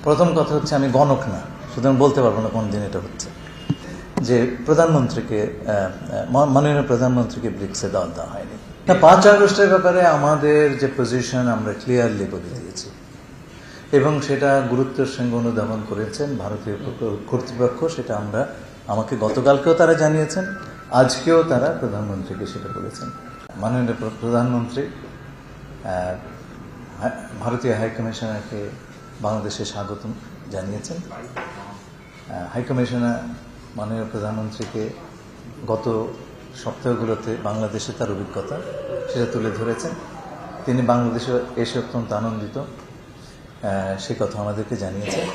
প্রথম কথা হচ্ছে আমি গণক না, সুতরাং বলতে পারবো না কোন দিন এটা হচ্ছে, যে প্রধানমন্ত্রীকে মাননীয় প্রধানমন্ত্রীকে ব্রিক্সে দেওয়া হয়নি। না, 5 আগস্টের ব্যাপারে আমাদের যে পজিশন আমরা ক্লিয়ারলি বলে দিয়েছি এবং সেটা গুরুত্বের সঙ্গে অনুধাবন করেছেন ভারতীয় কর্তৃপক্ষ। সেটা আমাকে গতকালকেও তারা জানিয়েছেন, আজকেও তারা প্রধানমন্ত্রীকে সেটা বলেছেন। মাননীয় প্রধানমন্ত্রী ভারতীয় হাইকমিশনারকে বাংলাদেশে স্বাগত জানিয়েছেন। হাইকমিশনার মাননীয় প্রধানমন্ত্রীকে গত সপ্তাহগুলোতে বাংলাদেশে তার অভিজ্ঞতা সেটা তুলে ধরেছেন। তিনি বাংলাদেশে এসে অত্যন্ত আনন্দিত, সে কথা আমাদেরকে জানিয়েছেন।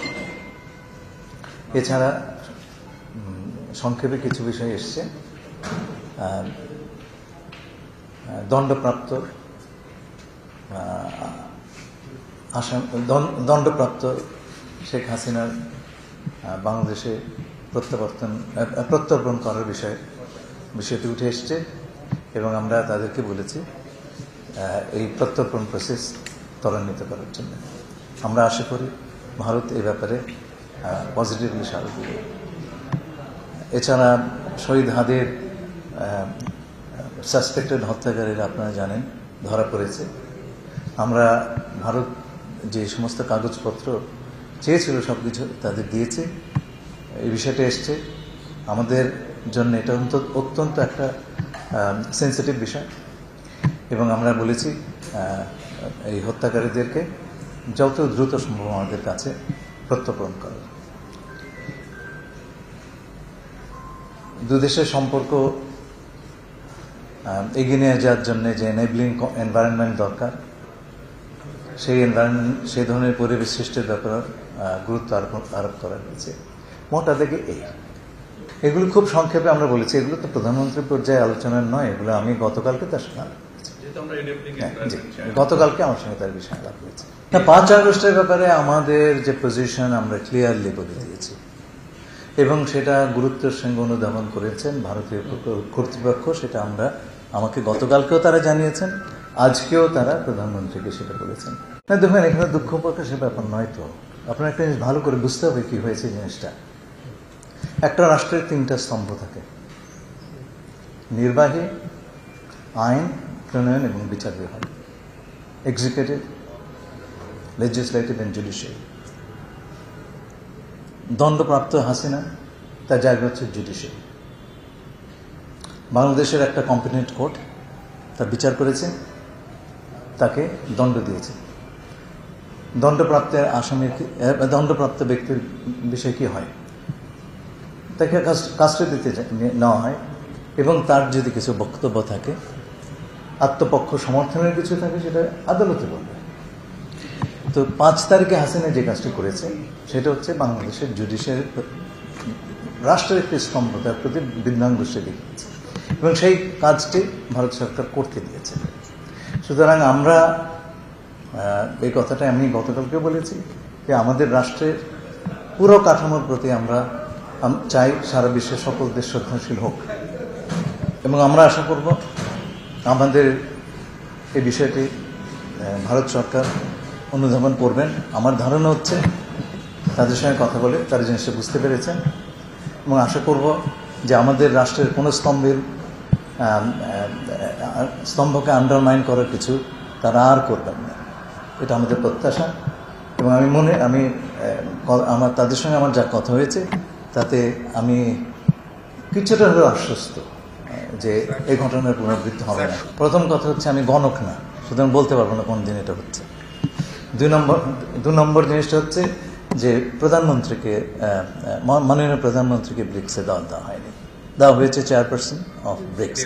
এছাড়া সংক্ষেপে কিছু বিষয় এসছে। দণ্ডপ্রাপ্ত শেখ হাসিনার বাংলাদেশে প্রত্যর্পণ করার বিষয়টি উঠে এসছে এবং আমরা তাদেরকে বলেছি এই প্রত্যর্পণ প্রসেস ত্বরান্বিত করার জন্য। আমরা আশা করি ভারত এই ব্যাপারে পজিটিভলি সাড়া দেবে। এছাড়া শহীদ হাদির সাসপেক্টেড হত্যাকারীরা আপনারা জানেন ধরা পড়েছে। আমরা ভারত যে সমস্ত কাগজপত্র চেয়েছিল সবকিছু তাদের দিয়েছে। এই বিষয়টা এসছে আমাদের জন্য, এটা অত্যন্ত একটা সেন্সিটিভ বিষয় এবং আমরা বলেছি এই হত্যাকারীদেরকে যত দ্রুত সম্ভব আমাদের কাছে প্রত্যর্পণ করার। দুদেশের সম্পর্ক এগিয়ে নিয়ে যাওয়ার জন্য যে এনেবলিং এনভায়রনমেন্ট দরকার, সেই ধরনের পরিবেশ সৃষ্টির ব্যাপারে গুরুত্ব আরোপ করা হয়েছে। মোটা থেকে এগুলো খুব সংক্ষেপে আমরা বলেছি। এগুলো তো প্রধানমন্ত্রী পর্যায়ে আলোচনার নয়, এগুলো আমি গতকালকে তার সঙ্গে আমার সঙ্গে তার বিষয়ে আলাপ হয়েছে। 5 আগস্টের ব্যাপারে আমাদের যে পজিশন আমরা ক্লিয়ারলি বলে দিয়েছি এবং সেটা গুরুত্বের সঙ্গে অনুধাবন করেছেন ভারতীয় কর্তৃপক্ষ। সেটা আমাকে গতকালকেও তারা জানিয়েছেন, আজকেও তারা প্রধানমন্ত্রীকে সেটা বলেছেন। না দেখুন, এখানে দুঃখ প্রকাশের ব্যাপার নয় তো। আপনার একটা জিনিস ভালো করে বুঝতে হবে কি হয়েছে জিনিসটা। একটা রাষ্ট্রের 3টা স্তম্ভ থাকে: নির্বাহী, আইন প্রণয়ন এবং বিচার বিভাগ, এক্সিকিউটিভ, লেজিসলেটিভ এন্ড জুডিশিয়ারি। দণ্ডপ্রাপ্ত হাসিনা তার জায়গা হচ্ছে জুডিশিয়ারি। বাংলাদেশের একটা কম্পিটেন্ট কোর্ট তার বিচার করেছে, তাকে দণ্ড দিয়েছে। দণ্ডপ্রাপ্ত ব্যক্তির বিষয়ে কি হয়, তাকে কাস্টডিতে নেওয়া হয় এবং তার যদি কিছু বক্তব্য থাকে, আত্মপক্ষ সমর্থনের কিছু থাকে, সেটা আদালতে বলবে। তো 5 তারিখে হাসিনা যে কাজটি করেছে সেটা হচ্ছে বাংলাদেশের জুডিশিয়ারি রাষ্ট্রের একটি স্তম্ভ, তার প্রতি বৃদ্ধাঙ্গুষ্ঠে দেখিয়েছে এবং সেই কাজটি ভারত সরকার করতে দিয়েছে। সুতরাং আমরা এই কথাটা আমি গতকালকে বলেছি যে আমাদের রাষ্ট্রের পুরো কাঠামোর প্রতি আমরা চাই সারা বিশ্বের সকল দেশ শ্রদ্ধাশীল হোক এবং আমরা আশা করব আমাদের এই বিষয়টি ভারত সরকার অনুধাবন করবেন। আমার ধারণা হচ্ছে তাদের সঙ্গে কথা বলে তারা জিনিসটা বুঝতে পেরেছেন এবং আশা করব যে আমাদের রাষ্ট্রের কোনো স্তম্ভকে আন্ডারমাইন করার কিছু তারা আর করবেন না, এটা আমাদের প্রত্যাশা। এবং আমার তাদের সঙ্গে আমার যা কথা হয়েছে তাতে আমি কিছুটা হলেও আশ্বস্ত যে এই ঘটনার পুনরাবৃত্তি হবে না। প্রথম কথা হচ্ছে আমি গণক না, সুতরাং বলতে পারবো না কোন দিন এটা হচ্ছে। 2 নম্বর জিনিসটা হচ্ছে যে মাননীয় প্রধানমন্ত্রীকে ব্রিক্সে দেওয়া হয়নি, দেওয়া হয়েছে চেয়ারপারসন অফ ব্রিক্স,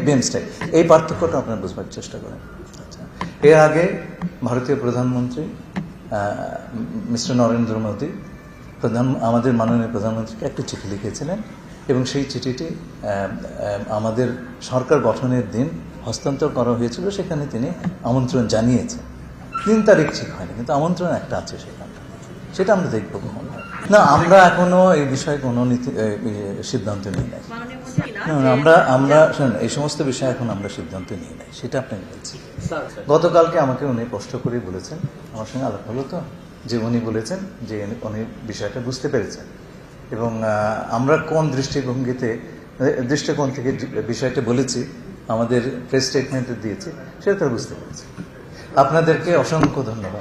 বিমস্টেক। এই পার্থক্যটা আপনারা বুঝবার চেষ্টা করেন। এর আগে ভারতীয় প্রধানমন্ত্রী মিস্টার নরেন্দ্র মোদী আমাদের মাননীয় প্রধানমন্ত্রীকে একটি চিঠি লিখেছিলেন এবং সেই চিঠিটি আমাদের সরকার গঠনের দিন হস্তান্তর করা হয়েছিল। সেখানে তিনি আমন্ত্রণ জানিয়েছেন। 3 তারিখ ঠিক হয়নি, কিন্তু আমন্ত্রণ একটা আছে সেখানে, সেটা আমরা দেখবো কখন হয়। না, আমরা এখনো এই বিষয়ে কোনো সিদ্ধান্ত নিই নাই। আমরা শুনুন, এই সমস্ত বিষয়ে এখন আমরা সিদ্ধান্ত নিই নাই, সেটা আপনাকে বলছি। গতকালকে আমাকে উনি কষ্ট করেই বলেছেন, আমার সঙ্গে আলাপ হলো তো যে উনি বলেছেন যে উনি বিষয়টা বুঝতে পেরেছেন এবং আমরা কোন দৃষ্টিকোণ থেকে বিষয়টা বলেছি আমাদের প্রেস স্টেটমেন্টে দিয়েছি সেটা তারা বুঝতে পেরেছে। আপনাদেরকে অসংখ্য ধন্যবাদ।